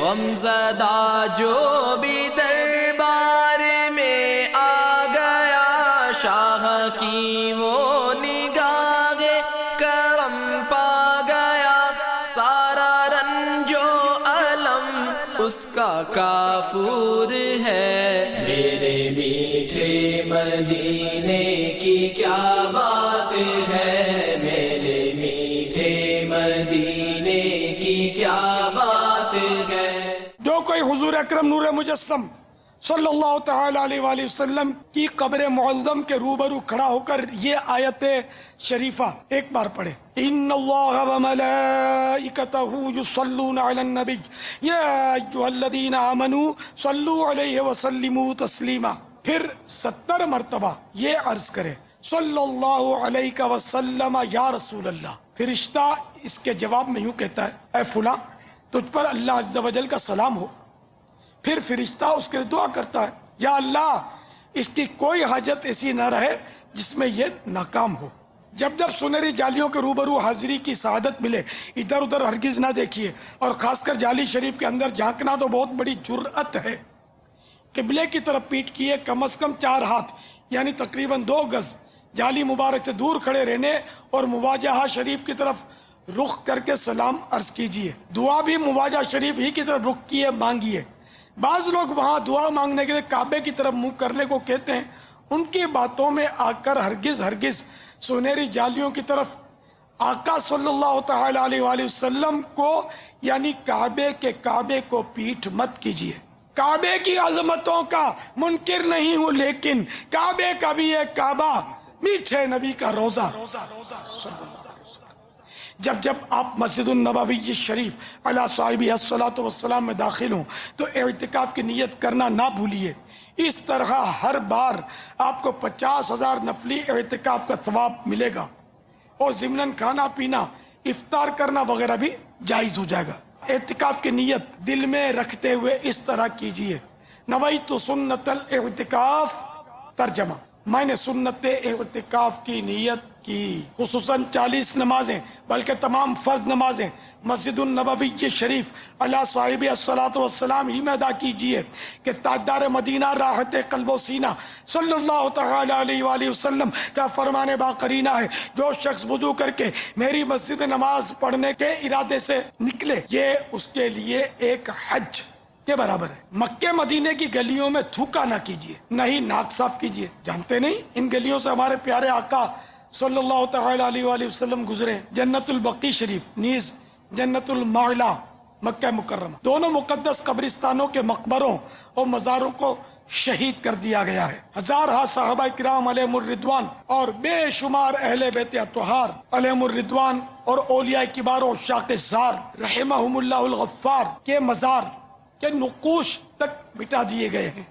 غمزدہ جو بھی دربار میں آ گیا، شاہ کی وہ نگاہ کرم پا گیا، سارا رنج و الم اس کا کافور ہے۔ میرے میٹھے مدینے کی کیا بات ہے، میرے میٹھے مدینے کی کیا بات ہے۔ جو کوئی حضور اکرم نور مجسم صلی اللہ تعالی علیہ وآلہ وسلم کی قبر معظم کے روبرو کھڑا ہو کر یہ آیت شریفہ ایک بار پڑھے، ان اللہ وملائکتہ یصلون علی النبی یا ایھا الذین آمنوا صلوا علیہ وسلموا تسلیما، پھر 70 مرتبہ یہ عرض کرے صلی اللہ علیہ وسلم یا رسول اللہ۔ فرشتہ اس کے جواب میں یوں کہتا ہے، اے فلاں تجھ پر اللہ عز و جل کا سلام ہو۔ پھر فرشتہ اس کے لیے دعا کرتا ہے، یا اللہ اس کی کوئی حاجت ایسی نہ رہے جس میں یہ ناکام ہو۔ جب جب سنہری جالیوں کے روبرو حاضری کی سعادت ملے، ادھر ادھر ہرگز نہ دیکھیے، اور خاص کر جالی شریف کے اندر جھانکنا تو بہت بڑی جرأت ہے۔ قبلے کی طرف پیٹ کیے کم از کم 4 ہاتھ یعنی تقریباً 2 گز جالی مبارک سے دور کھڑے رہنے اور مواجہہ شریف کی طرف رخ کر کے سلام عرض کیجئے۔ دعا بھی مواجہہ شریف ہی کی طرف رخ کیے مانگیے۔ بعض لوگ وہاں دعا مانگنے کے لیے کعبے کی طرف منہ کرنے کو کہتے ہیں، ان کی باتوں میں آ کر ہرگز سنہری جالیوں کی طرف آقا صلی اللہ تعالی علیہ وآلہ وسلم کو یعنی کعبے کو پیٹھ مت کیجیے۔ کعبے کی عظمتوں کا منکر نہیں ہوں، لیکن کعبے کا بھی ایک کعبہ میٹھے نبی کا روزہ۔ جب آپ مسجد النبوی شریف علی صاحبہ الصلاۃ والسلام میں داخل ہوں تو اعتکاف کی نیت کرنا نہ بھولیے۔ اس طرح ہر بار آپ کو 50,000 نفلی اعتکاف کا ثواب ملے گا، اور ضمناً کھانا پینا افطار کرنا وغیرہ بھی جائز ہو جائے گا۔ اعتکاف کی نیت دل میں رکھتے ہوئے اس طرح کیجئے، نویت سنت الاعتکاف، ترجمہ میں نے سنت اعتکاف کی نیت کی۔ خصوصاً 40 نمازیں بلکہ تمام فرض نمازیں مسجد النبوی شریف علی صاحبہ الصلاۃ والسلام ہی میں ادا کیجئے کہ تاجدار مدینہ راحت قلب و سینہ صلی اللہ تعالی علیہ وآلہ وسلم کا فرمان باقرینہ ہے، جو شخص وضو کر کے میری مسجد میں نماز پڑھنے کے ارادے سے نکلے، یہ اس کے لیے ایک حج کے برابر ہے۔ مکے مدینے کی گلیوں میں تھوکا نہ کیجیے، نہ ہی ناک صاف کیجیے۔ جانتے نہیں ان گلیوں سے ہمارے پیارے آقا صلی اللہ تعالی علیہ وآلہ وسلم گزرے۔ جنت البقیع شریف نیز جنت المعلا مکہ مکرمہ، دونوں مقدس قبرستانوں کے مقبروں اور مزاروں کو شہید کر دیا گیا ہے۔ ہزارہ صحابہ کرام علیہم الرضوان اور بے شمار اہل بیت اطہار علیہم الرضوان اور اولیاء کبار و عشاق زار رحمہم اللہ الغفار کے مزار کے نقوش تک مٹا دیے گئے ہیں۔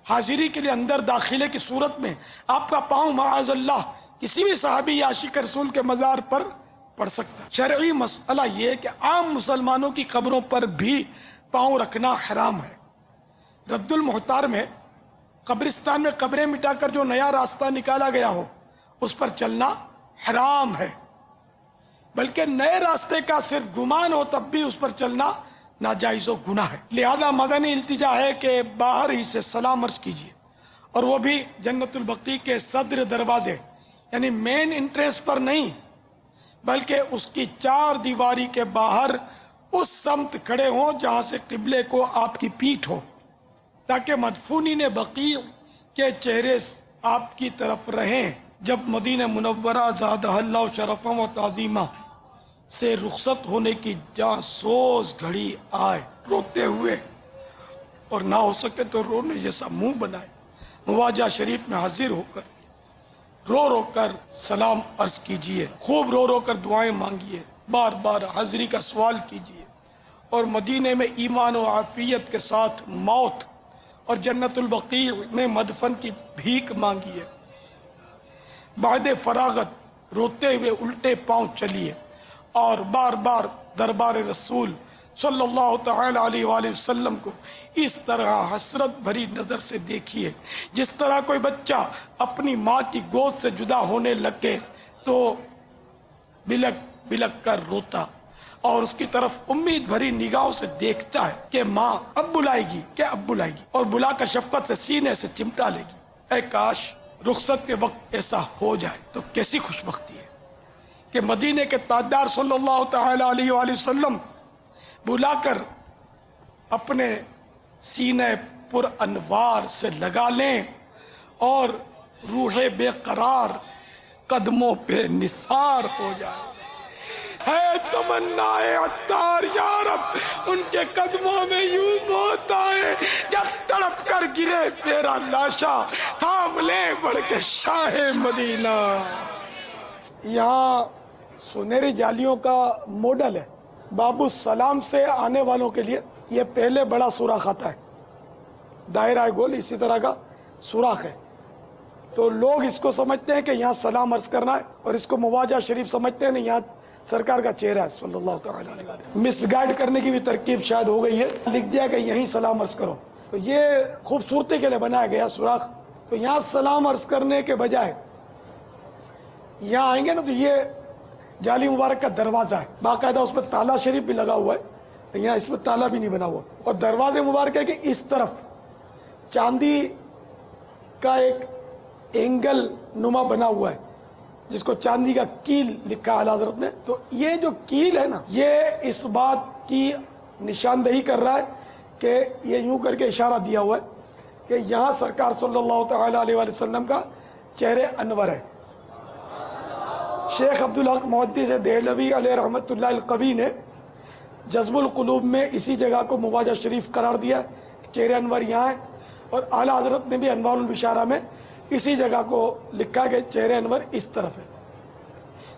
حاضری کے لیے اندر داخلے کی صورت میں آپ کا پاؤں معاذ اللہ کسی بھی صحابی یا عاشق رسول کے مزار پر پڑ سکتا ہے۔ شرعی مسئلہ یہ ہے کہ عام مسلمانوں کی قبروں پر بھی پاؤں رکھنا حرام ہے۔ رد المحتار میں قبرستان میں قبریں مٹا کر جو نیا راستہ نکالا گیا ہو اس پر چلنا حرام ہے، بلکہ نئے راستے کا صرف گمان ہو تب بھی اس پر چلنا ناجائز و گناہ ہے۔ لہذا مدنی التجا ہے کہ باہر ہی سے سلام عرض کیجیے، اور وہ بھی جنت البقیع کے صدر دروازے یعنی مین انٹرنس پر نہیں، بلکہ اس کی 4 دیواری کے باہر اس سمت کھڑے ہوں جہاں سے قبلے کو آپ کی پیٹھ ہو، تاکہ مدفونین بقیع کے چہرے آپ کی طرف رہیں۔ جب مدینہ منورہ زادہ اللہ شرفا و تعظیمہ سے رخصت ہونے کی جہاں سوز گھڑی آئے، روتے ہوئے اور نہ ہو سکے تو رونے جیسا منہ بنائے، مواجہ شریف میں حاضر ہو کر رو کر سلام عرض کیجئے، خوب رو کر دعائیں مانگیے، بار بار حاضری کا سوال کیجئے، اور مدینے میں ایمان و عافیت کے ساتھ موت اور جنت البقیع میں مدفن کی بھیک مانگیے۔ بعد فراغت روتے ہوئے الٹے پاؤں چلیے اور بار بار دربار رسول صلی اللہ تعالی علیہ وآلہ وسلم کو اس طرح حسرت بھری نظر سے دیکھیے جس طرح کوئی بچہ اپنی ماں کی گود سے جدا ہونے لگے تو بلک بلک کر روتا، اور اس کی طرف امید بھری نگاہوں سے دیکھتا ہے کہ ماں اب بلائے گی، اور بلا کر شفقت سے سینے سے چمٹا لے گی۔ اے کاش رخصت کے وقت ایسا ہو جائے تو کیسی خوش بختی ہے کہ مدینے کے تاجدار صلی اللہ تعالی علیہ وآلہ وسلم بلا کر اپنے سینے پر انوار سے لگا لیں اور روح بے قرار قدموں پہ نثار ہو جائے۔ ہے تمنا عطار یا رب ان کے قدموں میں یوں موت آئے، جب تڑپ کر گرے میرا لاشا تھام لے بڑھ کے شاہ مدینہ۔ یہاں سنہری جالیوں کا ماڈل ہے، باب السلام سے آنے والوں کے لیے یہ پہلے بڑا سوراخ آتا ہے، دائرہ گول اسی طرح کا سوراخ ہے، تو لوگ اس کو سمجھتے ہیں کہ یہاں سلام عرض کرنا ہے، اور اس کو مواجہ شریف سمجھتے ہیں، نہیں یہاں سرکار کا چہرہ ہے صلی اللہ تعالی علیہ وسلم۔ مس گائیڈ کرنے کی بھی ترکیب شاید ہو گئی ہے، لکھ دیا کہ یہیں سلام عرض کرو، تو یہ خوبصورتی کے لیے بنایا گیا سوراخ۔ تو یہاں سلام عرض کرنے کے بجائے یہاں آئیں گے نا تو یہ جالی مبارک کا دروازہ ہے، باقاعدہ اس پہ تالا شریف بھی لگا ہوا ہے، یہاں اس میں تالا بھی نہیں بنا ہوا، اور دروازے مبارک ہے کہ اس طرف چاندی کا ایک اینگل نما بنا ہوا ہے جس کو چاندی کا کیل لکھا اعلیٰ حضرت نے۔ تو یہ جو کیل ہے نا، یہ اس بات کی نشاندہی کر رہا ہے کہ یہ یوں کر کے اشارہ دیا ہوا ہے کہ یہاں سرکار صلی اللہ تعالی علیہ وآلہ وسلم کا چہرے انور ہے۔ شیخ عبدالحق محدث دہلوی علیہ رحمۃ اللہ القوی نے جذب القلوب میں اسی جگہ کو مواجہ شریف قرار دیا کہ چہرے انور یہاں ہے، اور اعلیٰ حضرت نے بھی انوار البشارہ میں اسی جگہ کو لکھا کہ چہرے انور اس طرف ہے۔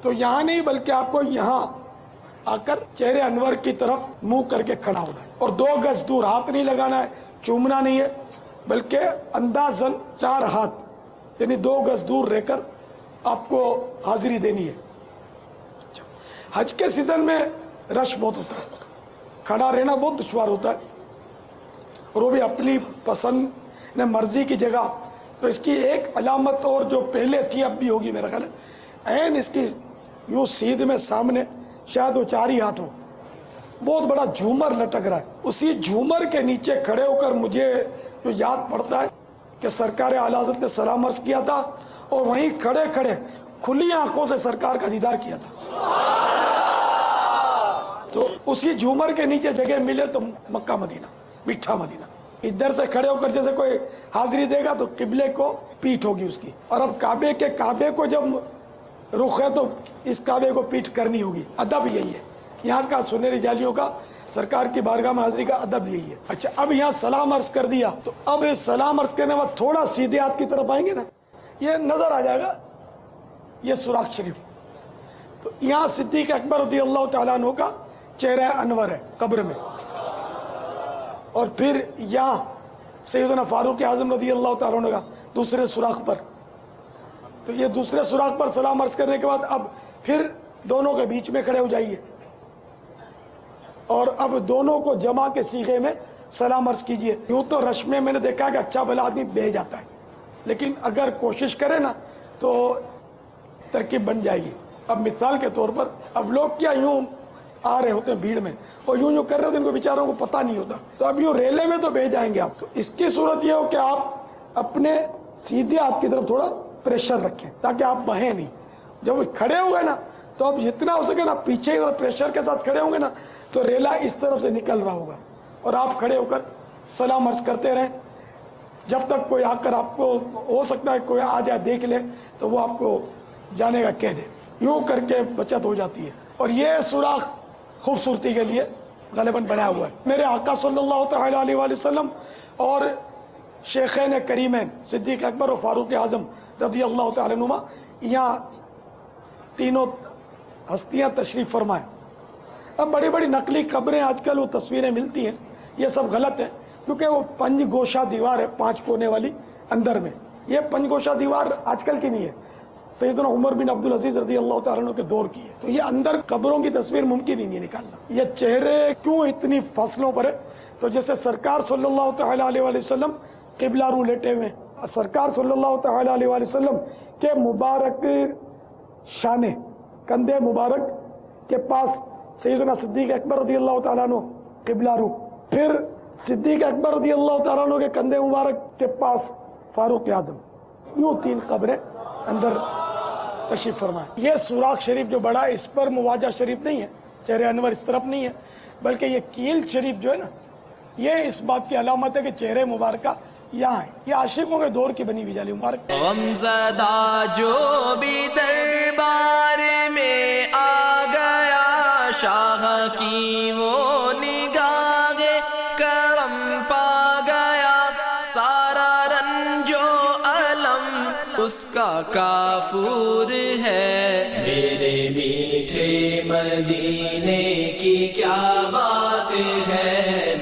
تو یہاں نہیں بلکہ آپ کو یہاں آ کر چہرے انور کی طرف منہ کر کے کھڑا ہونا ہے، اور 2 گز دور، ہاتھ نہیں لگانا ہے، چومنا نہیں ہے، بلکہ اندازاً 4 ہاتھ یعنی 2 گز دور رہ کر آپ کو حاضری دینی ہے۔ حج کے سیزن میں رش بہت ہوتا ہے، کھڑا رہنا بہت دشوار ہوتا ہے، اور وہ بھی اپنی پسند مرضی کی جگہ۔ تو اس کی ایک علامت اور جو پہلے تھی اب بھی ہوگی میرا خیال ہے، عین اس کی یوں سیدھ میں سامنے شاید وہ 4 ہی ہاتھ ہو، بہت بڑا جھومر لٹک رہا ہے، اسی جھومر کے نیچے کھڑے ہو کر مجھے جو یاد پڑتا ہے کہ سرکار اعلیٰ حضرت نے سلام عرض کیا تھا، اور وہیں کھڑے کھڑے کھلی آنکھوں سے سرکار کا دیدار کیا تھا۔ تو اسی جھومر کے نیچے جگہ ملے تو مکہ مدینہ، میٹھا مدینہ۔ ادھر سے کھڑے ہو کر جیسے کوئی حاضری دے گا تو قبلے کو پیٹھ ہوگی اس کی، اور اب کعبے کو جب رخ ہے تو اس کعبے کو پیٹھ کرنی ہوگی، ادب یہی ہے یہاں کا سنہری جالیوں کا، سرکار کی بارگاہ میں حاضری کا ادب یہی ہے۔ اچھا، اب یہاں سلام عرض کر دیا تو اب سلام عرض کرنے بعد تھوڑا سیدھے ہاتھ کی طرف آئیں گے نا، یہ نظر آ جائے گا یہ سوراخ شریف، تو یہاں صدیق اکبر رضی اللہ تعالیٰ عنہ کا چہرہ انور ہے قبر میں، اور پھر یہاں سیدنا فاروق اعظم رضی اللہ تعالیٰ عنہ کا دوسرے سوراخ پر۔ تو یہ دوسرے سوراخ پر سلام عرض کرنے کے بعد اب پھر دونوں کے بیچ میں کھڑے ہو جائیے، اور اب دونوں کو جمع کے صیغے میں سلام عرض کیجئے۔ یوں تو رش میں نے دیکھا کہ اچھا بھلا آدمی بہ جاتا ہے، لیکن اگر کوشش کرے نا تو ترکیب بن جائے گی۔ اب مثال کے طور پر اب لوگ کیا یوں آ رہے ہوتے ہیں بھیڑ میں، اور یوں کر رہے ہوتے ہیں، ان کو بیچاروں کو پتہ نہیں ہوتا، تو اب یوں ریلے میں تو بہ جائیں گے آپ۔ تو اس کی صورت یہ ہو کہ آپ اپنے سیدھے ہاتھ کی طرف تھوڑا پریشر رکھیں تاکہ آپ بہیں نہیں۔ جب کھڑے ہوئے نا تو اب جتنا ہو سکے نا پیچھے پریشر کے ساتھ کھڑے ہوں گے نا تو ریلا اس طرف سے نکل رہا ہوگا، اور آپ کھڑے ہو کر سلام عرض کرتے رہیں جب تک کوئی آ کر آپ کو، ہو سکتا ہے کوئی آ جائے دیکھ لے تو وہ آپ کو جانے کا کہہ دے، یوں کر کے بچت ہو جاتی ہے۔ اور یہ سوراخ خوبصورتی کے لیے غالباً بنایا ہوا ہے۔ میرے آقا صلی اللہ تعالی علیہ وآلہ وسلم اور شیخین کریمین صدیق اکبر و فاروق اعظم رضی اللہ تعالی عنہما یہاں تینوں ہستیاں تشریف فرمائیں۔ اب بڑی بڑی نقلی قبریں آج کل وہ تصویریں ملتی ہیں، یہ سب غلط ہے، کیونکہ وہ 5 گوشہ دیوار ہے، 5 کونے والی اندر میں، یہ 5 گوشہ دیوار آج کل کی نہیں ہے، سیدنا عمر بن عبدالعزیز رضی اللہ تعالیٰ عنہ کے دور کی ہے، تو یہ اندر قبروں کی تصویر ممکن ہی نہیں نکالنا۔ یہ چہرے کیوں اتنی فصلوں پر ہے؟ تو جیسے سرکار صلی اللہ تعالیٰ علیہ وآلہ وسلم قبلہ رو لیٹے ہوئے، سرکار صلی اللہ تعالیٰ علیہ وآلہ وسلم کے مبارک شانے، کندھے مبارک کے پاس سیدنا صدیق اکبر رضی اللہ تعالیٰ عنہ قبلہ رو، پھر صدیق اکبر رضی اللہ تعالیٰ عنہ کے کندھے مبارک کے پاس فاروق اعظم، یوں 3 قبریں اندر تشریف فرمائیں۔ یہ سوراخ شریف جو بڑا ہے اس پر مواجہ شریف نہیں ہے، چہرے انور اس طرف نہیں ہے، بلکہ یہ کیل شریف جو ہے نا، یہ اس بات کی علامت ہے کہ چہرے مبارکہ یہاں ہے، یہ عاشقوں کے دور کی بنی ہوئی جالی مبارک۔ غمزدہ جو بھی دربار میں آ گیا، شاہ کی وہ نگاہ کرم پا گیا، سارا رنج و علم اس کا کافور ہے۔ میرے میٹھے مدینے کی کیا بات ہے،